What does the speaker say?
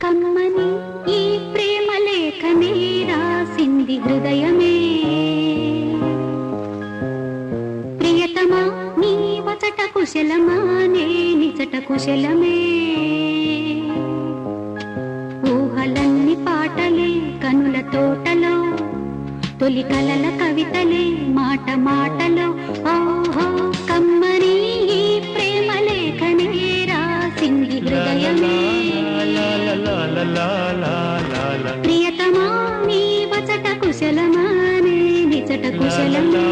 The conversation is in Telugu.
కమ్మని ఈ ప్రేమ లేఖనే రాసింది హృదయమే. ప్రియతమా నీ వచట కుశలమా నే నిచట కుశలమే. ఊహలన్ని పాటలే కనుల తోటలో, తొలి కలల కవితలే మాట మాటలో. ఓహో కమ్మని ఈ ప్రేమ లేఖనే రాసింది హృదయమే. ప్రియతమా నీ వచట కుశలమా నే నిచట కుశలమే.